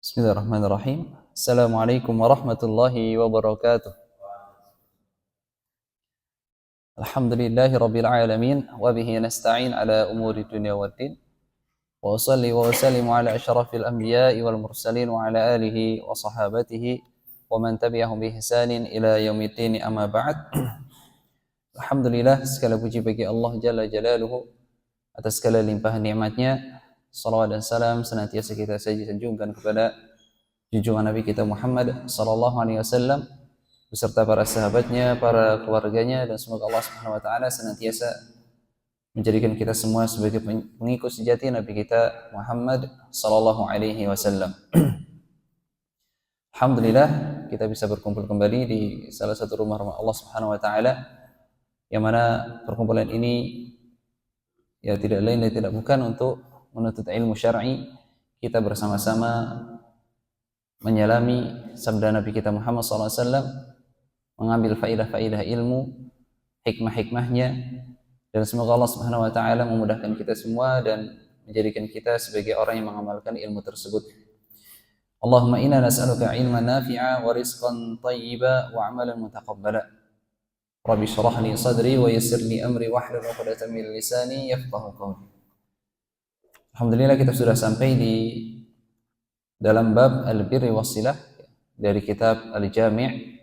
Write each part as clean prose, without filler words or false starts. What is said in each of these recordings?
Bismillahirrahmanirrahim. Assalamualaikum warahmatullahi wabarakatuh. Alhamdulillahi rabbil alamin wa bihi nasta'in ala umuri dunya waddin. Wa usalli wa usallimu ala asyrafil anbiya'i wal mursalin wa ala alihi wa sahabatihi wa man tabi'ahum bi ihsanin ila yaumiddin, amma ba'd. Alhamdulillah, segala puji bagi Allah Jalla Jalaluhu atas segala limpahan nikmatnya. Salawat dan salam senantiasa kita sanjungkan kepada junjungan Nabi kita Muhammad sallallahu alaihi wasallam beserta para sahabatnya, para keluarganya, dan semoga Allah Subhanahu wa taala senantiasa menjadikan kita semua sebagai pengikut sejati Nabi kita Muhammad sallallahu alaihi wasallam. Alhamdulillah, kita bisa berkumpul kembali di salah satu rumah Allah Subhanahu wa taala, yang mana perkumpulan ini ya tidak lain dan tidak bukan untuk menuntut ilmu syar'i. Kita bersama-sama menyelami sabda Nabi kita Muhammad SAW, mengambil faidah-faidah ilmu, hikmah-hikmahnya, dan semoga Allah Subhanahu wa taala memudahkan kita semua dan menjadikan kita sebagai orang yang mengamalkan ilmu tersebut. Allahumma inna nas'aluka ilman nafi'a wa rizqan thayyiba wa amalan mutaqabbala. Rabbi shrah li sadri wa yassir li amri wahlul 'uqdatam min lisani yafqahu qawli. Alhamdulillah, kita sudah sampai di dalam bab al-birri wassilah dari kitab Al-Jami'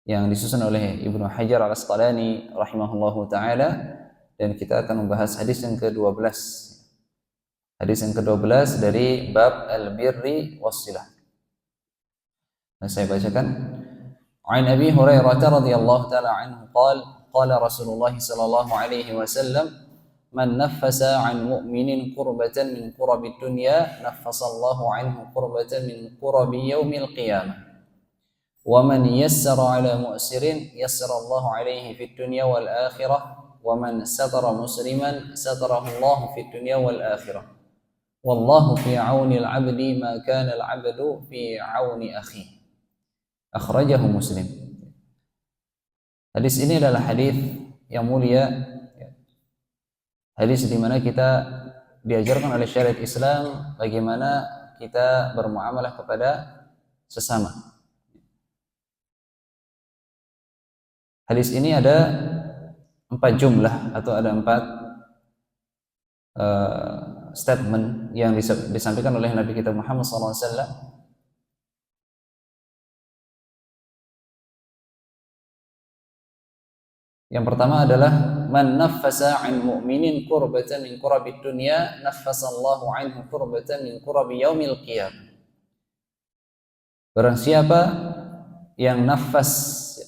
yang disusun oleh Ibnu Hajar Al-Asqalani rahimahullahu taala, dan kita akan membahas hadis yang ke-12. Hadis yang ke-12 dari bab al-birri wassilah. Nah, saya bacakan. An Abi Hurairah radhiyallahu taala anhu qala Rasulullah sallallahu alaihi wasallam, man naffasa an mu'minin kurbatan min kurabi dunya naffasallahu anhu kurbatan min kurabi yaumil qiyamah, wa man yassara ala mu'sirin yassarallahu alaihi fid dunya wal akhirah, wa man satara musliman satarahu Allah fid dunya wal akhirah, wallahu fi auni al-'abdi ma kana al-'abdu fi auni akhihi. Akhrajahu Muslim. Hadis ini adalah hadis yang mulia, hadis di mana kita diajarkan oleh syariat Islam bagaimana kita bermuamalah kepada sesama. Hadis ini ada 4 jumlah atau ada 4 statement yang disampaikan oleh Nabi kita Muhammad SAW. Yang pertama adalah man naffasa an mu'minin kurbatan min kurabid dunya naffasallahu anhu kurbatan min kurabi yaumil qiyamah. Barang siapa yang nafas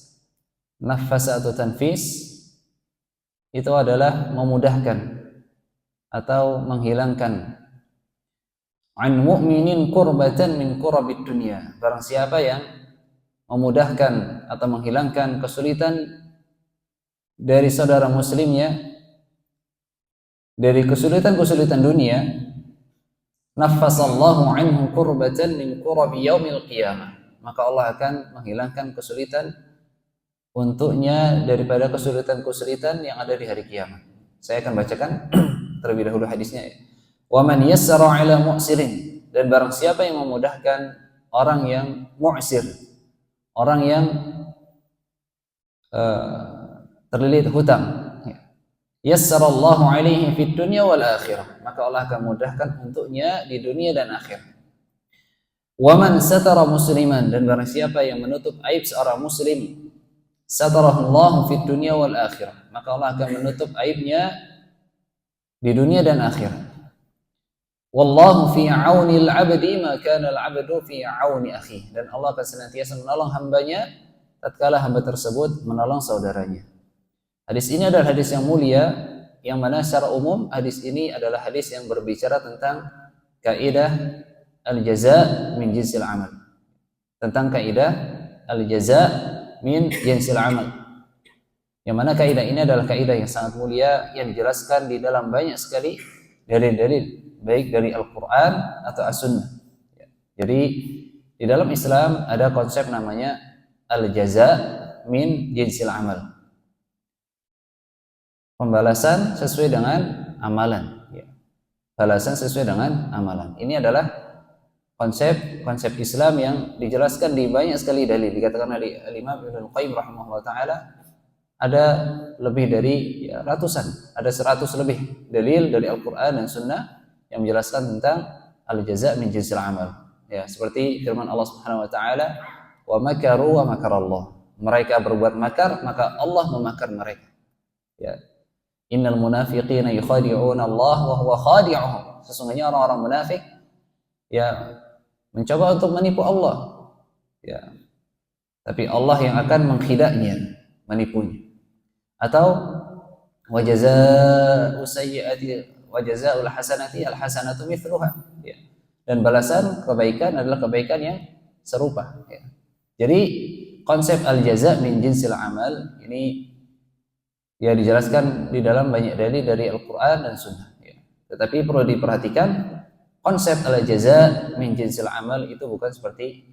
atau tanfis itu adalah memudahkan atau menghilangkan an mu'minin kurbatan min kurabid dunya. Barang siapa yang memudahkan atau menghilangkan kesulitan dari saudara muslimnya, dari kesulitan-kesulitan dunia, naffasallahu anhu kurbatan min kurabi yaumil qiyamah, maka Allah akan menghilangkan kesulitan untuknya daripada kesulitan-kesulitan yang ada di hari kiamat. Saya akan bacakan terlebih dahulu hadisnya. Wa man yassara ala mu'sirin, dan barang siapa yang memudahkan orang yang mu'sir, orang yang terlilit hutang, yassarallahu alaihi fid dunya wal akhirah, maka Allah akan mudahkan untuknya di dunia dan akhirat. Wa man satara musliman, dan barang siapa yang menutup aib seorang muslim, satarahullahu fid dunya wal akhirah, maka Allah akan menutup aibnya di dunia dan akhirat. Wallahu fi aunil 'abdi ma kana al-'abdu fi auni akhihi, dan Allah akan senantiasa menolong hambanya tatkala hamba tersebut menolong saudaranya. Hadis ini adalah hadis yang mulia, yang mana secara umum hadis ini adalah hadis yang berbicara tentang kaidah al-jaza min jinsil amal, tentang kaidah al-jaza min jinsil amal, yang mana kaidah ini adalah kaidah yang sangat mulia yang dijelaskan di dalam banyak sekali dalil-dalil, baik dari Al-Quran atau As-Sunnah. Jadi di dalam Islam ada konsep namanya al-jaza min jinsil amal, pembalasan sesuai dengan amalan, balasan sesuai dengan amalan. Ini adalah konsep Islam yang dijelaskan di banyak sekali dalil. Dikatakan oleh Imam Ibnu Qayyim rahimahullah taala ada lebih dari ratusan, ada 100 lebih dalil dari Al-Qur'an dan Sunnah yang menjelaskan tentang al-jaza' min jinsil amal. Ya, seperti firman Allah Subhanahu wa taala, "Wa makaru wa makarallah." Mereka berbuat makar, maka Allah memakar mereka. Ya. Innal munafiqina yukhadi'una Allah wa huwa khadi'uhum. Sesungguhnya orang-orang munafik ya mencoba untuk menipu Allah. Ya. Tapi Allah yang akan menghidaknya, menipunya. Atau wa jazaa'u sayyi'ati wa jazaa'ul hasanati al-hasanatu mithluha. Ya. Dan balasan kebaikan adalah kebaikan yang serupa. Ya. Jadi konsep al-jaza' min jinsil amal ini ya dijelaskan di dalam banyak dalil dari Al-Quran dan Sunnah. Ya. Tetapi perlu diperhatikan konsep al-jaza' min jinsil amal itu bukan seperti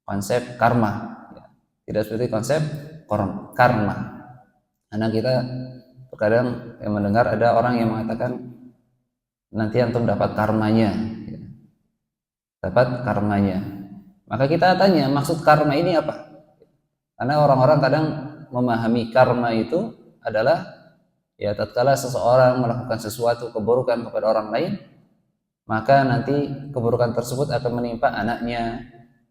konsep karma. Ya. Tidak seperti konsep karma. Karena kita terkadang yang mendengar ada orang yang mengatakan nanti antum dapat karmanya. Ya. Dapat karmanya. Maka kita tanya maksud karma ini apa? Karena orang-orang kadang memahami karma itu adalah ya tatkala seseorang melakukan sesuatu keburukan kepada orang lain, maka nanti keburukan tersebut akan menimpa anaknya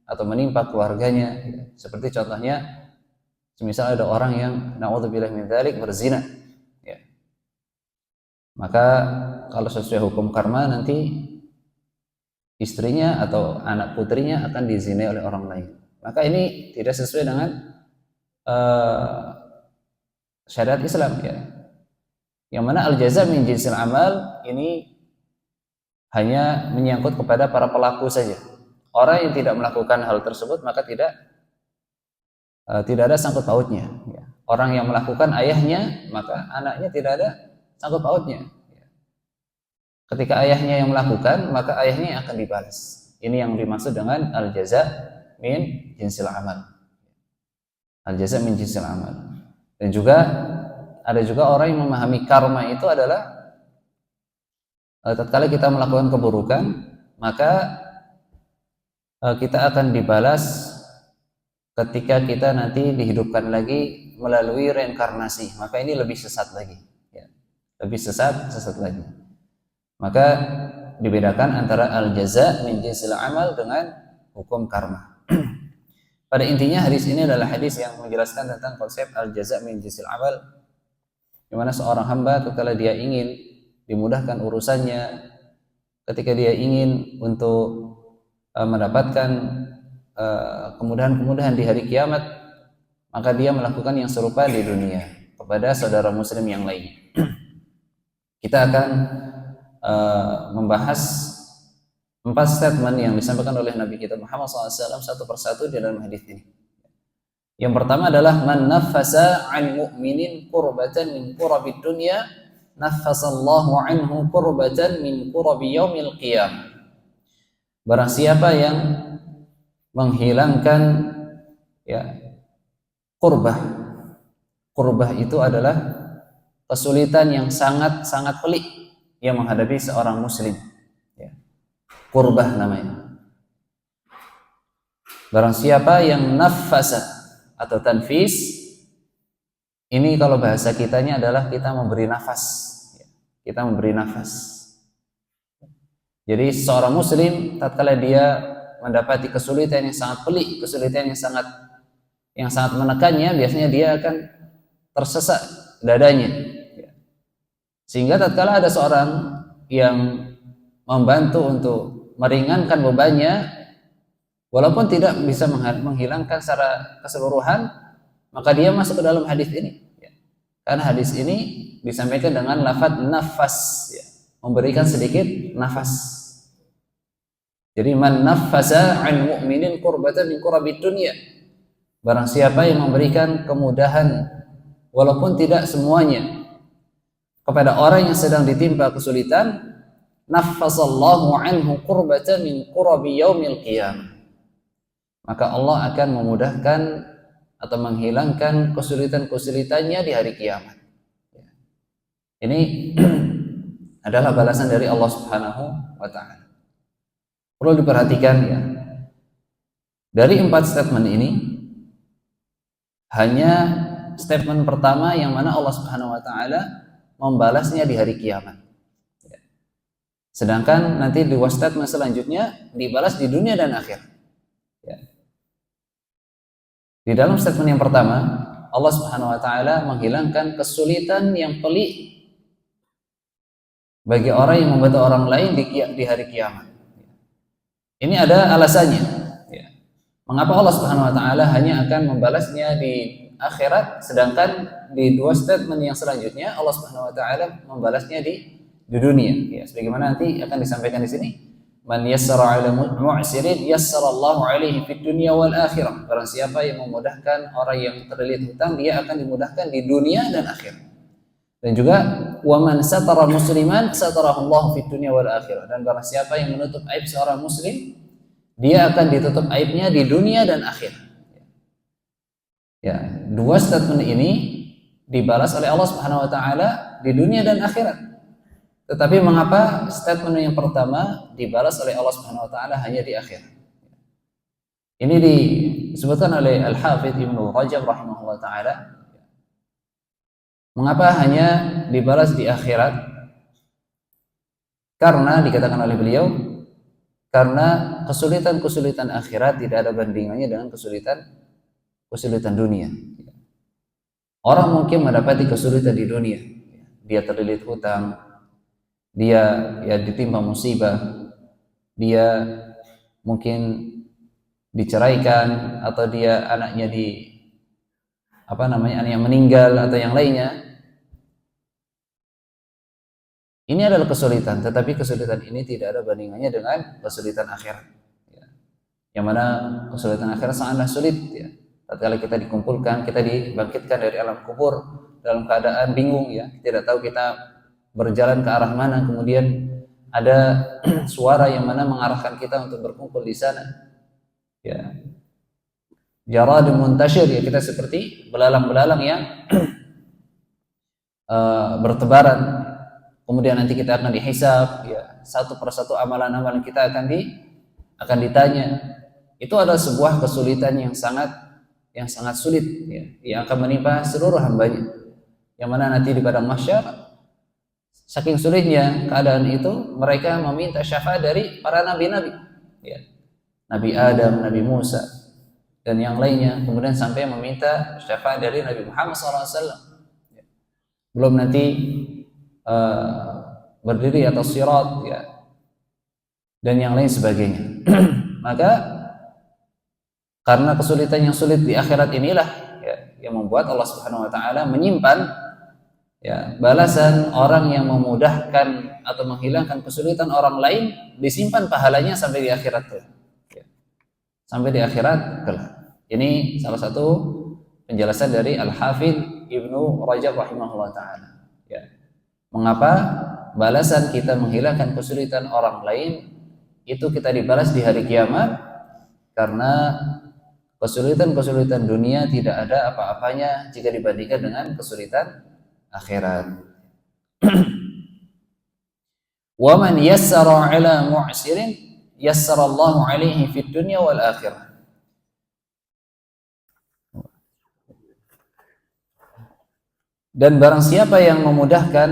atau menimpa keluarganya. Ya. Seperti contohnya semisal ada orang yang na'udzubillah min dzalik berzina. Ya. Maka kalau sesuai hukum karma nanti istrinya atau anak putrinya akan dizinai oleh orang lain. Maka ini tidak sesuai dengan syariat Islam ya. Yang mana al-jaza' min jinsil amal ini hanya menyangkut kepada para pelaku saja. Orang yang tidak melakukan hal tersebut maka tidak ada sangkut pautnya. Ya. Orang yang melakukan ayahnya maka anaknya tidak ada sangkut pautnya. Ya. Ketika ayahnya yang melakukan maka ayahnya yang akan dibalas. Ini yang dimaksud dengan al-jaza' min jinsil amal. Al-jaza' min jinsil amal. Dan juga ada juga orang yang memahami karma itu adalah tatkala kita melakukan keburukan maka kita akan dibalas ketika kita nanti dihidupkan lagi melalui reinkarnasi. Maka ini lebih sesat lagi ya. Lebih sesat lagi. Maka dibedakan antara al-jaza' min jinsil amal dengan hukum karma. Pada intinya hadis ini adalah hadis yang menjelaskan tentang konsep al-jaza' min jinsil amal, di mana seorang hamba tatkala dia ingin dimudahkan urusannya, ketika dia ingin untuk mendapatkan kemudahan-kemudahan di hari kiamat, maka dia melakukan yang serupa di dunia kepada saudara muslim yang lainnya. Kita akan membahas 4 statement yang disampaikan oleh Nabi kita Muhammad SAW satu persatu di dalam hadis ini. Yang pertama adalah man naffasa 'an mu'minin qurbatan min qurabid dunya naffasallahu 'anhu qurbatan min qurabi yaumil qiyamah. Barang siapa yang menghilangkan ya qurbah. Qurbah itu adalah kesulitan yang sangat pelik yang menghadapi seorang muslim. Ya. Qurbah namanya. Barang siapa yang naffasa atau tanfis, ini kalau bahasa kitanya adalah kita memberi nafas. Kita memberi nafas. Jadi seorang muslim tatkala dia mendapati kesulitan yang sangat pelik, kesulitan yang sangat menekannya, biasanya dia akan tersesak dadanya. Sehingga tatkala ada seorang yang membantu untuk meringankan bebannya, walaupun tidak bisa menghilangkan secara keseluruhan, maka dia masuk ke dalam hadis ini. Karena hadis ini disampaikan dengan lafaz nafas, memberikan sedikit nafas. Jadi man naffasa 'an mu'minin qurbatan min qurabid dunya. Barang siapa yang memberikan kemudahan walaupun tidak semuanya kepada orang yang sedang ditimpa kesulitan, naffasallahu 'anhu qurbatan min qurabi yaumil qiyamah. Maka Allah akan memudahkan atau menghilangkan kesulitan-kesulitannya di hari kiamat. Ini adalah balasan dari Allah Subhanahu wa taala. Perlu diperhatikan ya. Dari 4 statement ini, hanya statement pertama yang mana Allah Subhanahu wa taala membalasnya di hari kiamat. Sedangkan nanti 2 statement selanjutnya dibalas di dunia dan akhir. Ya. Di dalam statement yang pertama, Allah Subhanahu wa taala menghilangkan kesulitan yang pelik bagi orang yang membantu orang lain di hari kiamat. Ini ada alasannya. Mengapa Allah Subhanahu wa taala hanya akan membalasnya di akhirat, sedangkan di 2 statement yang selanjutnya Allah Subhanahu wa taala membalasnya di dunia. Ya, sebagaimana nanti akan disampaikan di sini, man yassara 'ala mu'sirin yassarallahu 'alaihi fid dunya wal akhirah. Barang siapa yang memudahkan orang yang terlilit hutang, dia akan dimudahkan di dunia dan akhirat. Dan juga wa man satara musliman satarahullahu fid dunya wal akhirah. Dan barang siapa yang menutup aib seorang muslim, dia akan ditutup aibnya di dunia dan akhir. Ya, 2 statement ini dibalas oleh Allah Subhanahu wa taala di dunia dan akhirat. Tetapi mengapa statement yang pertama dibalas oleh Allah Subhanahu wa taala hanya di akhir? Ini disebutkan oleh Al-Hafidz Ibnu Rajab rahimahullah taala. Mengapa hanya dibalas di akhirat? Karena dikatakan oleh beliau, karena kesulitan-kesulitan akhirat tidak ada bandingannya dengan kesulitan dunia. Orang mungkin mendapati kesulitan di dunia, dia terlilit hutang, dia ditimpa musibah, dia mungkin diceraikan, atau dia anaknya anaknya meninggal atau yang lainnya. Ini adalah kesulitan, tetapi kesulitan ini tidak ada bandingannya dengan kesulitan akhirat. Yang mana kesulitan akhirat sangatlah sulit. Ya. Tatkala kita dikumpulkan, kita dibangkitkan dari alam kubur dalam keadaan bingung, ya, tidak tahu kita berjalan ke arah mana. Kemudian ada suara yang mana mengarahkan kita untuk berkumpul di sana. Ya. Jaradun muntashir, ya, kita seperti belalang-belalang yang bertebaran. Kemudian nanti kita akan dihisab, ya, satu persatu amalan-amalan kita akan ditanya. Itu adalah sebuah kesulitan yang sangat sulit, ya, yang akan menimpa seluruh hambanya. Yang mana nanti di padang mahsyar, saking sulitnya keadaan itu, mereka meminta syafaat dari para nabi-nabi, ya. Nabi Adam, Nabi Musa, dan yang lainnya. Kemudian sampai meminta syafaat dari Nabi Muhammad SAW. Belum nanti berdiri atas sirat, ya, dan yang lain sebagainya. Maka karena kesulitan yang sulit di akhirat inilah, ya, yang membuat Allah Subhanahu wa taala menyimpan, ya, balasan orang yang memudahkan atau menghilangkan kesulitan orang lain, disimpan pahalanya sampai di akhirat kelak. Ya. Sampai di akhirat kelak. Ini salah satu penjelasan dari Al-Hafidz Ibnu Rajab rahimahullah taala. Ya. Mengapa balasan kita menghilangkan kesulitan orang lain itu kita dibalas di hari kiamat? Karena kesulitan-kesulitan dunia tidak ada apa-apanya jika dibandingkan dengan kesulitan akhirat. Wa man yassara 'ala mu'sirin yassarallahu 'alaihi fid dunya wal akhirah. Dan barang siapa yang memudahkan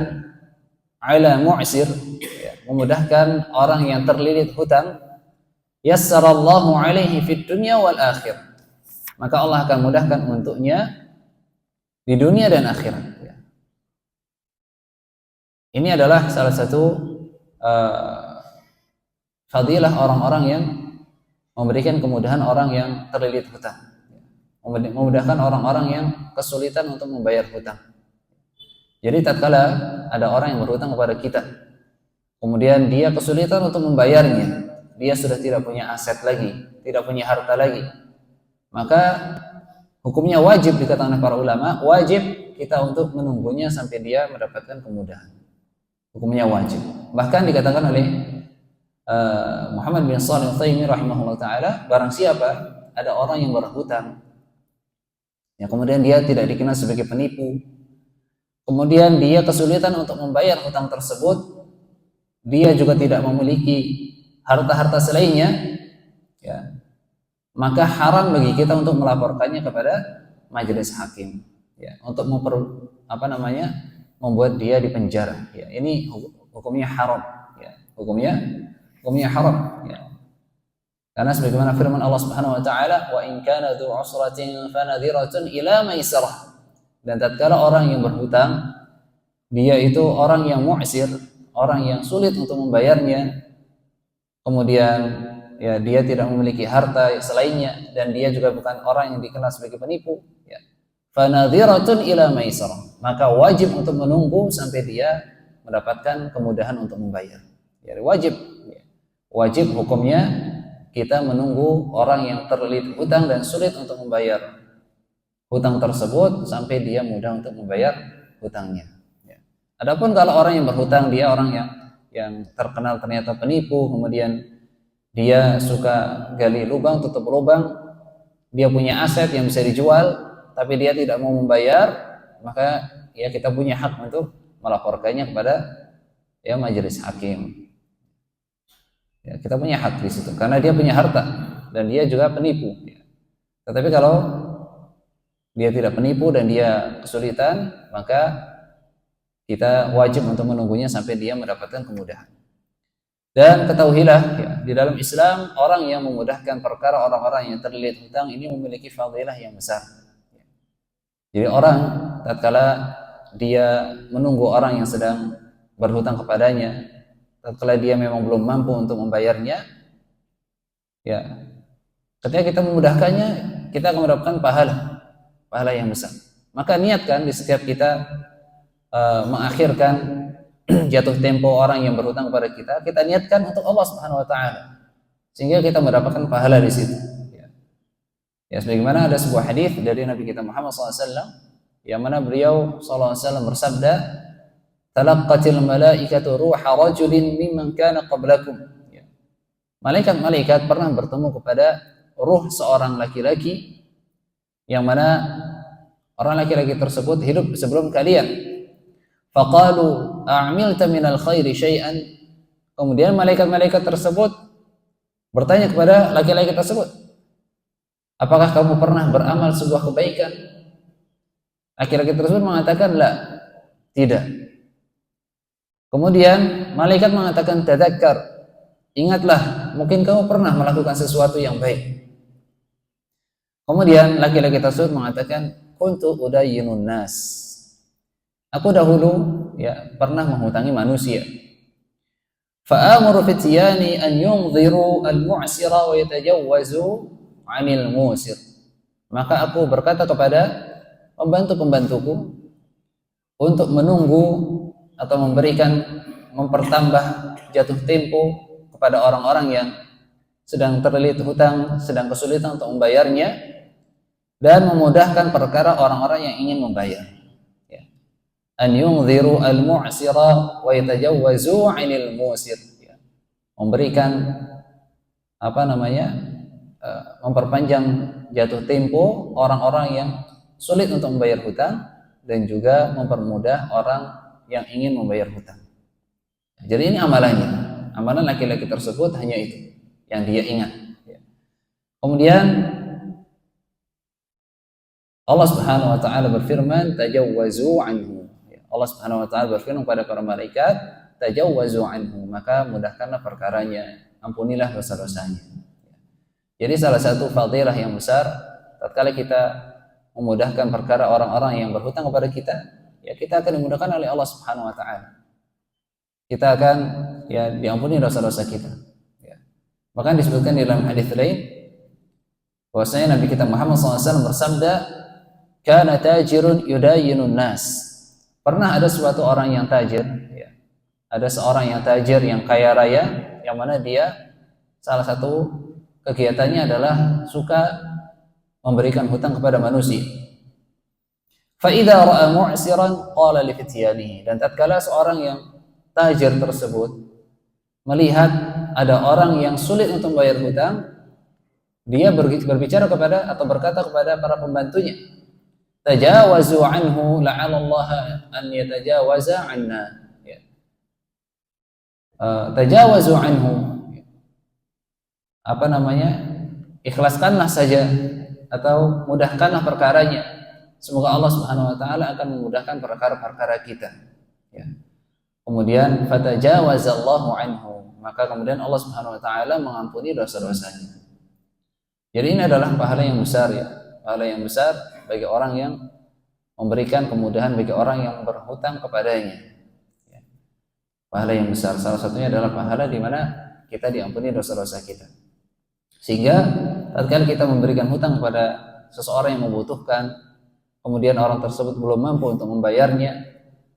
'ala mu'sir, ya, memudahkan orang yang terlilit hutang, yassarallahu 'alaihi fid dunya wal akhir, maka Allah akan mudahkan untuknya di dunia dan akhirat. Ya. Ini adalah salah satu fadilah orang-orang yang memberikan kemudahan orang yang terlilit hutang, memudahkan orang-orang yang kesulitan untuk membayar hutang. Jadi tatkala ada orang yang berhutang kepada kita, kemudian dia kesulitan untuk membayarnya, dia sudah tidak punya aset lagi, tidak punya harta lagi, maka hukumnya wajib, dikatakan oleh para ulama, wajib kita untuk menunggunya sampai dia mendapatkan kemudahan. Hukumnya wajib. Bahkan dikatakan oleh Muhammad bin Shalih Al-Utsaimin rahimahullah taala, barang siapa ada orang yang berhutang, ya, kemudian dia tidak dikenal sebagai penipu, kemudian dia kesulitan untuk membayar hutang tersebut, dia juga tidak memiliki harta-harta selainnya, ya, maka haram bagi kita untuk melaporkannya kepada majelis hakim, ya, untuk membuat dia dipenjara, ya. Ini hukumnya haram, ya. Hukumnya haram, ya. Karena sebagaimana firman Allah Subhanahu wa taala, "Wa in kana dzu usratin fanadhiratun ila maisarah." Dan tatkala orang yang berhutang, dia itu orang yang mu'sir, orang yang sulit untuk membayarnya, kemudian ya dia tidak memiliki harta selainnya, dan dia juga bukan orang yang dikenal sebagai penipu, ya. Fanadhiratun ila maisarah, maka wajib untuk menunggu sampai dia mendapatkan kemudahan untuk membayar. Ya, wajib, ya. Wajib hukumnya kita menunggu orang yang terlilit hutang dan sulit untuk membayar hutang tersebut sampai dia mudah untuk membayar hutangnya. Ya. Adapun kalau orang yang berhutang, dia orang yang terkenal ternyata penipu, kemudian dia suka gali lubang tutup lubang, dia punya aset yang bisa dijual tapi dia tidak mau membayar, maka ya kita punya hak untuk melaporkannya kepada ya majelis hakim. Ya, kita punya hak di situ karena dia punya harta dan dia juga penipu. Ya. Tetapi kalau dia tidak penipu dan dia kesulitan, maka kita wajib untuk menunggunya sampai dia mendapatkan kemudahan. Dan ketahuilah, ya, di dalam Islam orang yang memudahkan perkara orang-orang yang terlilit hutang ini memiliki fadilah yang besar. Jadi orang tatkala dia menunggu orang yang sedang berhutang kepadanya, tatkala dia memang belum mampu untuk membayarnya, ya, ketika kita memudahkannya, kita akan mendapatkan pahala yang besar. Maka niatkan di setiap kita mengakhirkan jatuh tempo orang yang berhutang kepada kita niatkan untuk Allah Subhanahu wa taala, sehingga kita mendapatkan pahala di situ. Ya, sebagaimana ada sebuah hadis dari Nabi kita Muhammad SAW, yang mana beliau SAW bersabda, "Talaqqatil malaikatu ruha rajulin mimman kana qablakum." Ya. Malaikat-malaikat pernah bertemu kepada ruh seorang laki-laki yang mana orang laki-laki tersebut hidup sebelum kalian. Faqalu a'milta minal khairi syai'an. Kemudian malaikat-malaikat tersebut bertanya kepada laki-laki tersebut, apakah kamu pernah beramal sebuah kebaikan? Laki-laki tersebut mengatakan, la, tidak. Kemudian malaikat mengatakan, tadzakkar, ingatlah, mungkin kamu pernah melakukan sesuatu yang baik. Kemudian laki-laki tersebut mengatakan, kuntu udayyinun nas. Aku dahulu ya pernah menghutangi manusia. Fa'amuru fityani an yunziru al-mu'sira wa yatajawwazu 'anil musir. Maka aku berkata kepada pembantu-pembantuku untuk menunggu atau mempertambah jatuh tempo kepada orang-orang yang sedang terlilit hutang, sedang kesulitan untuk membayarnya, dan memudahkan perkara orang-orang yang ingin membayar. Ya. An yunziru al-mu'sira wa yatajawwazu 'anil musir. Ya. Memberikan memperpanjang jatuh tempo orang-orang yang sulit untuk membayar hutang dan juga mempermudah orang yang ingin membayar hutang. Jadi ini amalannya. Amalan laki-laki tersebut hanya itu yang dia ingat. Kemudian Allah Subhanahu wa taala berfirman, tajawwazu anhu. Allah Subhanahu wa taala berfirman kepada para malaikat, tajawwazu anhu, maka mudahkanlah perkaranya, ampunilah dosa-dosanya. Jadi salah satu fadilah yang besar tatkala kita memudahkan perkara orang-orang yang berhutang kepada kita, ya kita akan dimudahkan oleh Allah Subhanahu wa taala. Kita akan ya diampuni dosa-dosa kita. Ya. Bahkan disebutkan di dalam hadis lain bahwasanya Nabi kita Muhammad SAW bersabda, "Kana tajirun yudayyinun nas." Pernah ada suatu orang yang tajir, ya. Ada seorang yang tajir yang kaya raya, yang mana dia salah satu kegiatannya adalah suka memberikan hutang kepada manusia. Fa idza ra'a mu'siran qala li fityanihi, dan tatkala seorang yang tajir tersebut melihat ada orang yang sulit untuk membayar hutang, dia berbicara kepada atau berkata kepada para pembantunya, tajawazu anhu la'alla Allah an yatajawaza 'anna. Tajawazu anhu, apa namanya, ikhlaskanlah saja atau mudahkanlah perkaranya. Semoga Allah Subhanahu wa taala akan memudahkan perkara-perkara kita. Ya. Kemudian fatajawazallahu anhu, maka kemudian Allah Subhanahu wa taala mengampuni dosa-dosanya. Jadi ini adalah pahala yang besar ya, pahala yang besar bagi orang yang memberikan kemudahan bagi orang yang berhutang kepadanya. Ya. Pahala yang besar, salah satunya adalah pahala di mana kita diampuni dosa-dosa kita. Sehingga tatkala kita memberikan hutang kepada seseorang yang membutuhkan, kemudian orang tersebut belum mampu untuk membayarnya,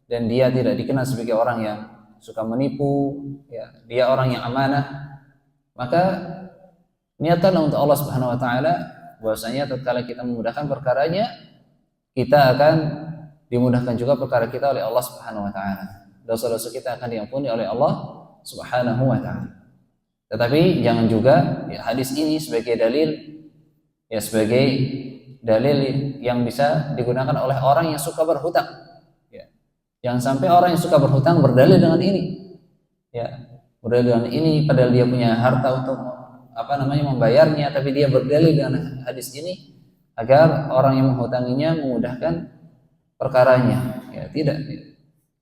dan dia tidak dikenal sebagai orang yang suka menipu, ya, dia orang yang amanah, maka niatkanlah untuk Allah Subhanahu wa taala bahwasanya tatkala kita memudahkan perkaranya, kita akan dimudahkan juga perkara kita oleh Allah Subhanahu wa taala. Dosa-dosa kita akan diampuni oleh Allah Subhanahu wa taala. Tetapi jangan juga ya, hadis ini sebagai dalil ya, sebagai dalil yang bisa digunakan oleh orang yang suka berhutang. Ya. Jangan sampai orang yang suka berhutang berdalil dengan ini. Ya, berdalil dengan ini padahal dia punya harta untuk membayarnya, tapi dia berdalil dengan hadis ini agar orang yang menghutanginya memudahkan perkaranya. Ya, tidak.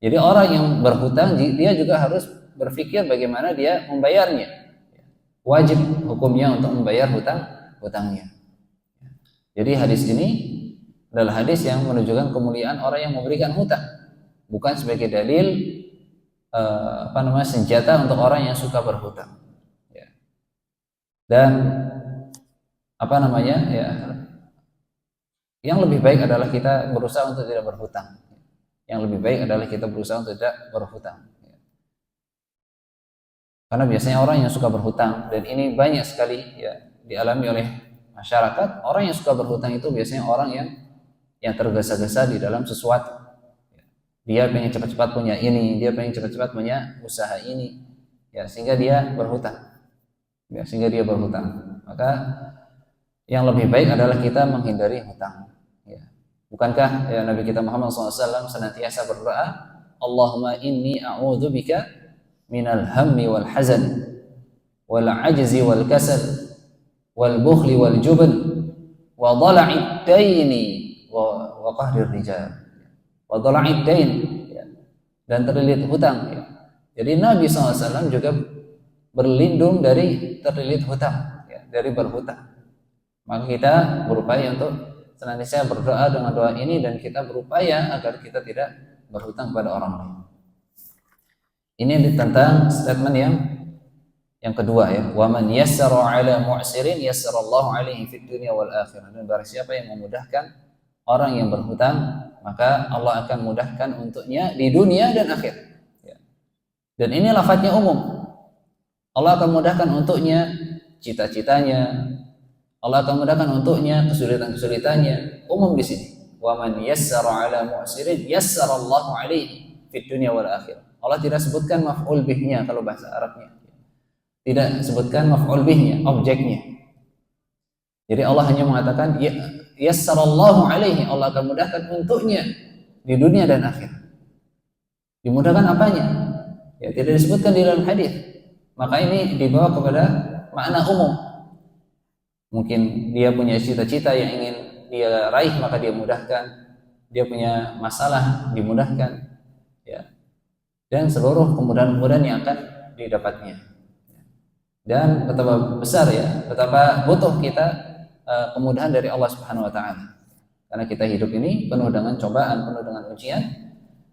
Jadi orang yang berhutang dia juga harus berpikir bagaimana dia membayarnya. Wajib hukumnya untuk membayar hutangnya. Jadi hadis ini adalah hadis yang menunjukkan kemuliaan orang yang memberikan hutang, bukan sebagai dalil senjata untuk orang yang suka berhutang. Ya. Dan yang lebih baik adalah kita berusaha untuk tidak berhutang. Yang lebih baik adalah kita berusaha untuk tidak berhutang. Karena biasanya orang yang suka berhutang, dan ini banyak sekali ya dialami oleh masyarakat, orang yang suka berhutang itu biasanya orang yang tergesa-gesa di dalam sesuatu. Dia pengen cepat-cepat punya ini, dia pengen cepat-cepat punya usaha ini, ya sehingga dia berhutang. Ya, sehingga dia berhutang. Maka yang lebih baik adalah kita menghindari hutang. Ya. Bukankah ya, Nabi kita Muhammad SAW senantiasa berdoa, Allahumma inni a'udzubika minal hammi wal hazan wal ajzi wal kasal wal bukhli wal jubn wa dhala'id daini wa qahrir rijal wa dhala'id dain, dan terlilit hutang ya. Jadi Nabi SAW juga berlindung dari terlilit hutang ya, dari berhutang. Maka kita berupaya untuk senantiasa berdoa dengan doa ini, dan kita berupaya agar kita tidak berhutang kepada orang lain. Ini tentang statement yang kedua ya, wa man yassara 'ala mu'sirin yassarallahu 'alaihi fid dunya wal akhirah. Dan barang siapa yang memudahkan orang yang berhutang, maka Allah akan mudahkan untuknya di dunia dan akhir. Ya. Dan ini lafadznya umum. Allah akan mudahkan untuknya cita-citanya. Allah akan mudahkan untuknya kesulitan-kesulitannya. Umum di sini. Wa man yassara 'ala mu'sirin yassarallahu 'alaihi fid dunya wal akhirah. Allah tidak sebutkan maf'ul bihnya kalau bahasa Arabnya. Tidak sebutkan maf'ul bihnya, objeknya. Jadi Allah hanya mengatakan yassarallahu alaihi, Allah akan mudahkan untuknya di dunia dan akhir. Dimudahkan apanya? Ya, tidak disebutkan di dalam hadis. Maka ini dibawa kepada makna umum. Mungkin dia punya cita-cita yang ingin dia raih, maka dia mudahkan. Dia punya masalah, dimudahkan. Ya. Dan seluruh kemudahan-kemudahan yang akan didapatnya. Dan betapa besar ya, betapa butuh kita kemudahan dari Allah Subhanahu wa taala. Karena kita hidup ini penuh dengan cobaan, penuh dengan ujian,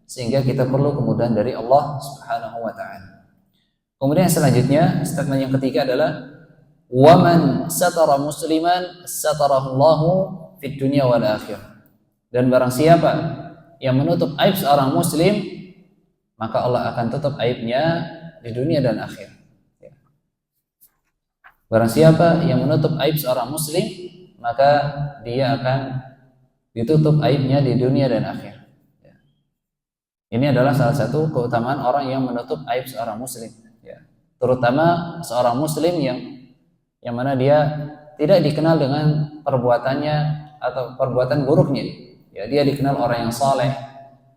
sehingga kita perlu kemudahan dari Allah Subhanahu wa taala. Kemudian selanjutnya, statement yang ketiga adalah waman satara musliman satarahullahu fid dunya wal akhirah. Dan barang siapa yang menutup aib seorang muslim, maka Allah akan tutup aibnya di dunia dan akhir. Ya. Barang siapa yang menutup aib seorang muslim, maka dia akan ditutup aibnya di dunia dan akhir. Ya. Ini adalah salah satu keutamaan orang yang menutup aib seorang muslim. Ya. Terutama seorang muslim yang mana dia tidak dikenal dengan perbuatannya atau perbuatan buruknya. Ya, dia dikenal orang yang saleh,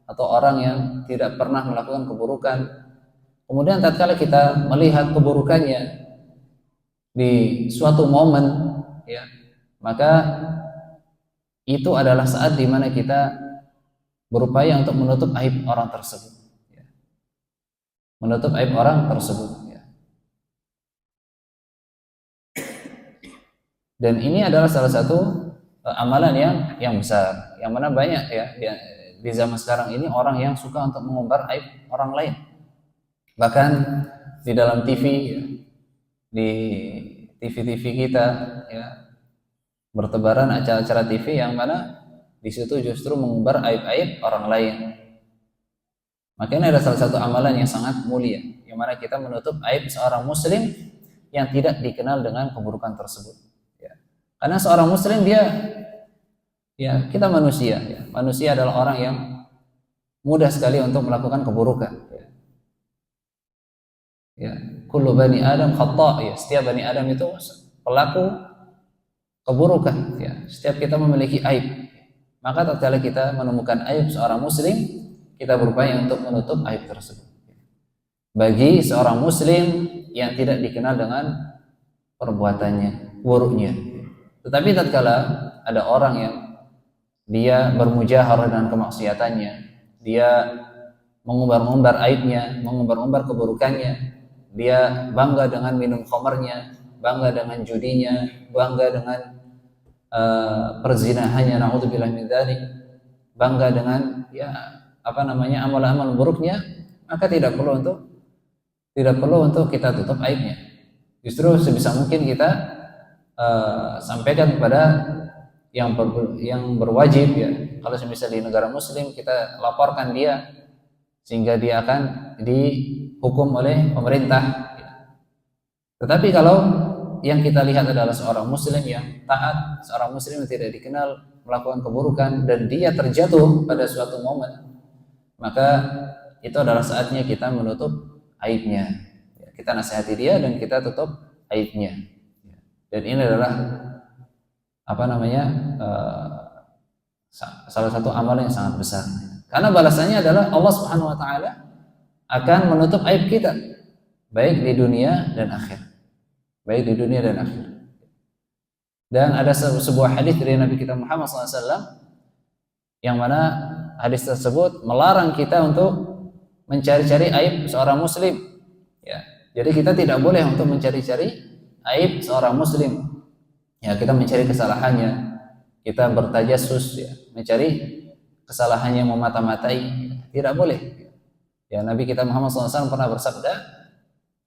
atau orang yang tidak pernah melakukan keburukan. Kemudian tatkala kita melihat keburukannya, di suatu momen, ya, maka itu adalah saat di mana kita berupaya untuk menutup aib orang tersebut, ya. Menutup aib orang tersebut, ya. Dan ini adalah salah satu amalan yang besar, yang mana banyak ya di zaman sekarang ini orang yang suka untuk mengumbar aib orang lain. Bahkan di dalam TV, ya, di TV-TV kita, ya, bertebaran acara-acara TV yang mana di situ justru mengumbar aib-aib orang lain. Makanya ada salah satu amalan yang sangat mulia, yang mana kita menutup aib seorang muslim yang tidak dikenal dengan keburukan tersebut. Ya. Karena seorang muslim dia, ya, kita manusia, ya. Manusia adalah orang yang mudah sekali untuk melakukan keburukan. Ya. Ya, kullu bani Adam khata', ya, setiap bani Adam itu pelaku keburukan, ya. Setiap kita memiliki aib. Maka tatkala kita menemukan aib seorang muslim, kita berupaya untuk menutup aib tersebut. Bagi seorang muslim yang tidak dikenal dengan perbuatannya, buruknya. Tetapi tatkala ada orang yang dia bermujaharah dengan kemaksiatannya, dia mengumbar-umbar aibnya, mengumbar-umbar keburukannya, dia bangga dengan minum khamrnya, bangga dengan judinya, bangga dengan perzinahannya, naudzubillah min dzalik, bangga dengan, ya, amal-amal buruknya, maka tidak perlu untuk kita tutup aibnya. Justru sebisa mungkin kita sampaikan kepada yang berwajib, ya. Kalau misalnya di negara muslim, kita laporkan dia sehingga dia akan dihukum oleh pemerintah. Tetapi kalau yang kita lihat adalah seorang muslim yang taat, seorang muslim yang tidak dikenal melakukan keburukan, dan dia terjatuh pada suatu momen, maka itu adalah saatnya kita menutup aibnya. Kita nasihati dia dan kita tutup aibnya. Dan ini adalah salah satu amalan yang sangat besar. Karena balasannya adalah Allah Subhanahu wa taala akan menutup aib kita baik di dunia dan akhir. Baik di dunia dan akhir. Dan ada sebuah hadis dari Nabi kita Muhammad SAW yang mana hadis tersebut melarang kita untuk mencari-cari aib seorang muslim. Ya. Jadi kita tidak boleh untuk mencari-cari aib seorang muslim. Ya, kita mencari kesalahannya, kita bertajassus, ya, mencari kesalahannya, memata-matai, tidak boleh. Ya, Nabi kita Muhammad SAW pernah bersabda,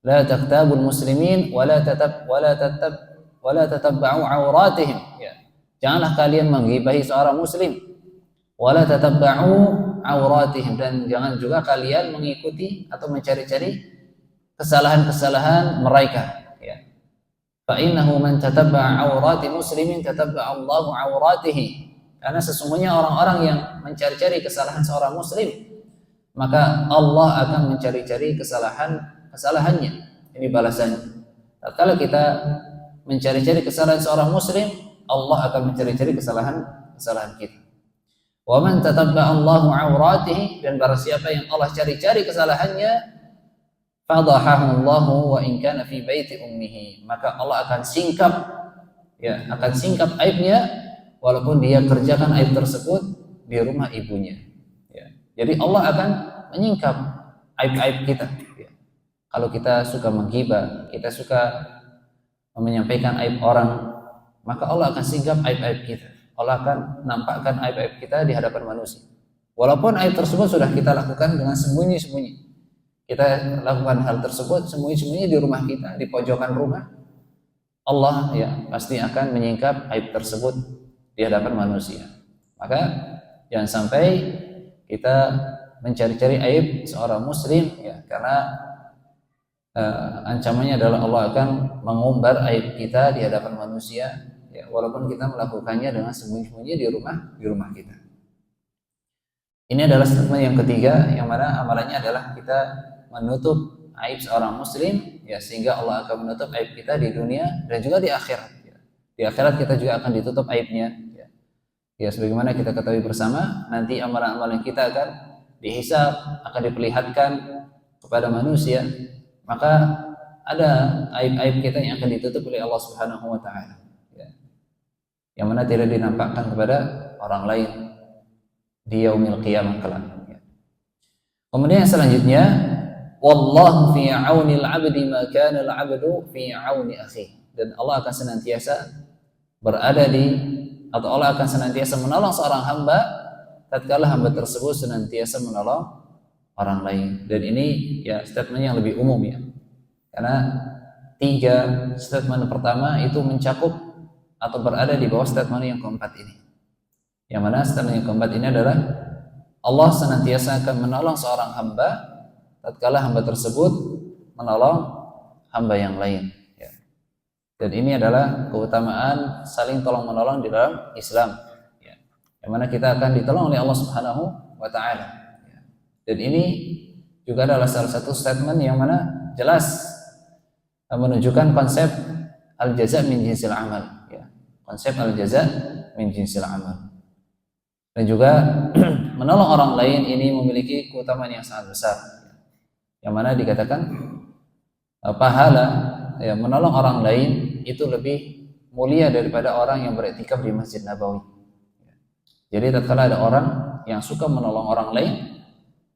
la taqtabul muslimin wala tatabba'u auratihim. Ya. Janganlah kalian menggibahi seorang muslim, wala tatabba'u auratihim, dan jangan juga kalian mengikuti atau mencari-cari kesalahan-kesalahan mereka. Ya. Fa innahu man tatabba'a aurati muslimin tatabba'a Allahu auratihi. Karena sesungguhnya orang-orang yang mencari-cari kesalahan seorang muslim, maka Allah akan mencari-cari kesalahannya. Ini balasannya. Kalau kita mencari-cari kesalahan seorang muslim, Allah akan mencari-cari kesalahan kita. Wa man tatabba'a Allahu auratihi, dan barang siapa yang Allah cari-cari kesalahannya, fadahahu Allahu wa in kana fi baiti ummihi, maka Allah akan singkap, ya, akan singkap aibnya walaupun dia kerjakan aib tersebut di rumah ibunya. Ya. Jadi Allah akan menyingkap aib-aib kita. Ya. Kalau kita suka menghibah, kita suka menyampaikan aib orang, maka Allah akan singkap aib-aib kita. Allah akan nampakkan aib-aib kita di hadapan manusia. Walaupun aib tersebut sudah kita lakukan dengan sembunyi-sembunyi. Kita lakukan hal tersebut sembunyi-sembunyi di rumah kita, di pojokan rumah. Allah, ya, pasti akan menyingkap aib tersebut di hadapan manusia. Maka jangan sampai kita mencari-cari aib seorang muslim, ya, karena ancamannya adalah Allah akan mengumbar aib kita di hadapan manusia, ya, walaupun kita melakukannya dengan sembunyi-sembunyi di rumah kita. Ini adalah statement yang ketiga, yang mana amalannya adalah kita menutup aib seorang muslim, ya, sehingga Allah akan menutup aib kita di dunia dan juga di akhirat. Ya. Di akhirat kita juga akan ditutup aibnya. Ya, ya, sebagaimana kita ketahui bersama, nanti amalan-amalan kita akan dihisab, akan diperlihatkan kepada manusia. Maka ada aib-aib kita yang akan ditutup oleh Allah Subhanahu wa taala, ya. Yang mana tidak dinampakkan kepada orang lain di yaumil qiyamah kelak, ya. Kemudian yang selanjutnya, wallahu fi aunil 'abdi ma kana al-'abdu fi auni akhihi. Dan Allah akan senantiasa berada atau Allah akan senantiasa menolong seorang hamba tatkala hamba tersebut senantiasa menolong orang lain. Dan ini ya statement yang lebih umum, ya. Karena 3 statement pertama itu mencakup atau berada di bawah statement yang keempat ini. Yang mana statement yang keempat ini adalah Allah senantiasa akan menolong seorang hamba tatkala hamba tersebut menolong hamba yang lain, ya. Dan ini adalah keutamaan saling tolong menolong di dalam Islam, ya. Yang mana kita akan ditolong oleh Allah Subhanahu wa taala, ya. Dan ini juga adalah salah satu statement yang mana jelas menunjukkan konsep al-jaza min jinsil amal, ya. Konsep al-jaza min jinsil amal. Dan juga menolong orang lain ini memiliki keutamaan yang sangat besar, yang mana dikatakan pahala, ya, menolong orang lain itu lebih mulia daripada orang yang beriktikaf di Masjid Nabawi. Jadi tatkala ada orang yang suka menolong orang lain,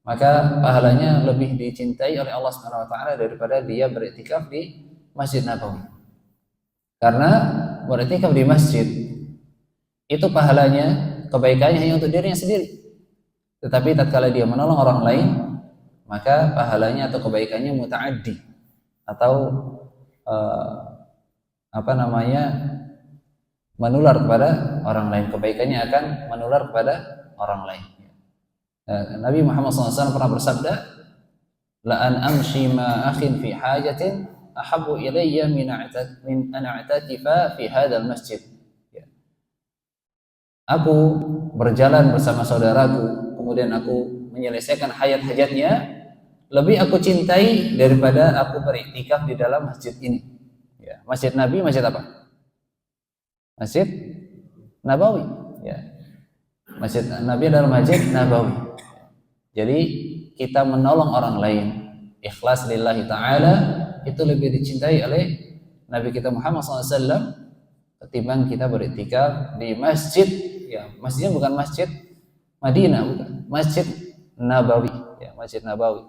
maka pahalanya lebih dicintai oleh Allah Subhanahu wa taala daripada dia beriktikaf di Masjid Nabawi. Karena beriktikaf di masjid itu pahalanya, kebaikannya hanya untuk dirinya sendiri. Tetapi tatkala dia menolong orang lain, maka pahalanya atau kebaikannya muta'addi, atau menular kepada orang lain. Kebaikannya akan menular kepada orang lain. Nabi Muhammad SAW pernah bersabda, la an amshi ma akhin fi hajatin ahabbu ilayya min an a'tatifa fi hadzal masjid. Aku berjalan bersama saudaraku, kemudian aku menyelesaikan hajat-hajatnya, lebih aku cintai daripada aku beriktikaf di dalam masjid ini, ya. Masjid Nabi, masjid apa? Masjid Nabawi, ya. Masjid Nabi adalah masjid Nabawi. Jadi kita menolong orang lain ikhlas lillahi ta'ala itu lebih dicintai oleh Nabi kita Muhammad SAW ketimbang kita beriktikaf di masjid, ya. Masjidnya bukan masjid Madinah, bukan, masjid Nabawi, ya, masjid Nabawi.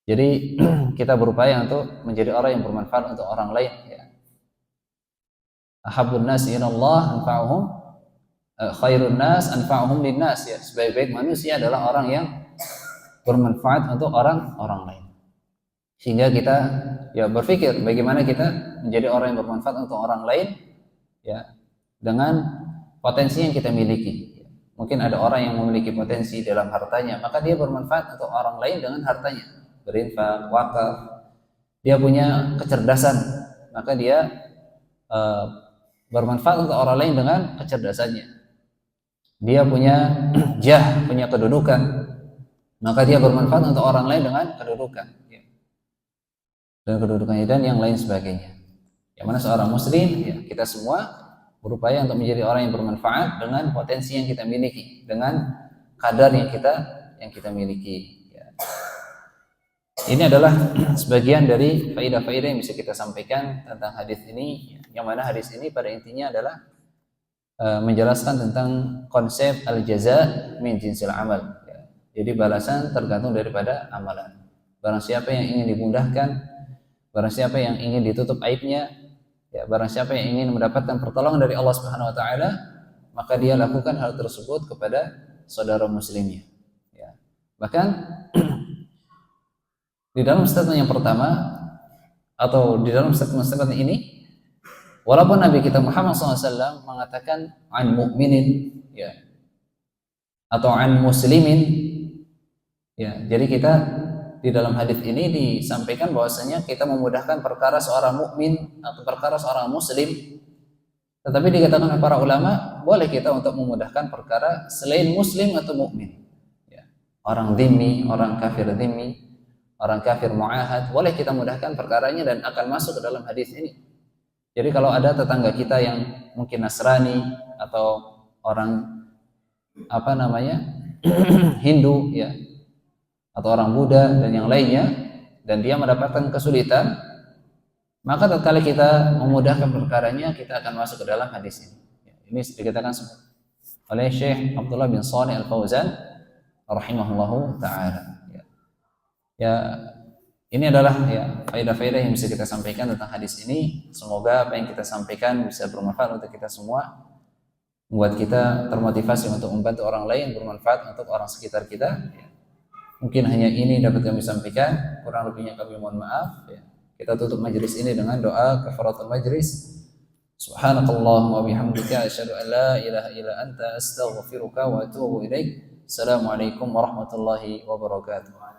Jadi kita berupaya untuk menjadi orang yang bermanfaat untuk orang lain, ya. Ahabbun nas ilallah anfa'uhum khairun nas anfa'uhum linnas, ya. Sebaik-baik manusia adalah orang yang bermanfaat untuk orang lain. Sehingga kita ya berpikir bagaimana kita menjadi orang yang bermanfaat untuk orang lain, ya, dengan potensi yang kita miliki. Mungkin ada orang yang memiliki potensi dalam hartanya, maka dia bermanfaat untuk orang lain dengan hartanya, berinfak, wakaf. Dia punya kecerdasan, maka dia bermanfaat untuk orang lain dengan kecerdasannya. Dia punya jah, punya kedudukan, maka dia bermanfaat untuk orang lain dengan kedudukan, ya. Dan kedudukannya dan yang lain sebagainya. Yang mana seorang muslim, ya, kita semua berupaya untuk menjadi orang yang bermanfaat dengan potensi yang kita miliki, dengan kadar yang kita miliki, ya. Ini adalah sebagian dari faedah-faedah yang bisa kita sampaikan tentang hadis ini, yang mana hadis ini pada intinya adalah menjelaskan tentang konsep al-jaza min jinsil amal, ya. Jadi balasan tergantung daripada amalan. Barang siapa yang ingin dimudahkan, barang siapa yang ingin ditutup aibnya, ya, barang siapa yang ingin mendapatkan pertolongan dari Allah Subhanahu wa taala, maka dia lakukan hal tersebut kepada saudara muslimnya, ya. Bahkan di dalam statement yang pertama atau di dalam statement ini, walaupun Nabi kita Muhammad SAW mengatakan an mu'minin, ya, atau an muslimin, ya, jadi kita di dalam hadis ini disampaikan bahwasanya kita memudahkan perkara seorang mukmin atau perkara seorang muslim, tetapi dikatakan oleh para ulama boleh kita untuk memudahkan perkara selain muslim atau mukmin, ya. Orang dhimmi, orang kafir dhimmi, orang kafir mu'ahad, boleh kita mudahkan perkaranya dan akan masuk ke dalam hadis ini. Jadi kalau ada tetangga kita yang mungkin Nasrani atau orang Hindu, ya, atau orang Buddha dan yang lainnya, dan dia mendapatkan kesulitan, Maka tatkala kita memudahkan perkaranya, kita akan masuk ke dalam hadis ini. Ini dikatakan oleh Syekh Abdullah bin Shalih Al-Fauzan rahimahullahu taala. Ya, ini adalah ya faedah-faedah yang bisa kita sampaikan tentang hadis ini. Semoga apa yang kita sampaikan bisa bermanfaat untuk kita semua, membuat kita termotivasi untuk membantu orang lain, bermanfaat untuk orang sekitar kita. Mungkin hanya ini dapat kami sampaikan, kurang lebihnya kami mohon maaf. Kita tutup majelis ini dengan doa kafaratul majlis. Subhanakallahumma wa bihamdika asyhadu an la ilaha illa anta astaghfiruka wa atubu ilaik. Assalamualaikum warahmatullahi wabarakatuh.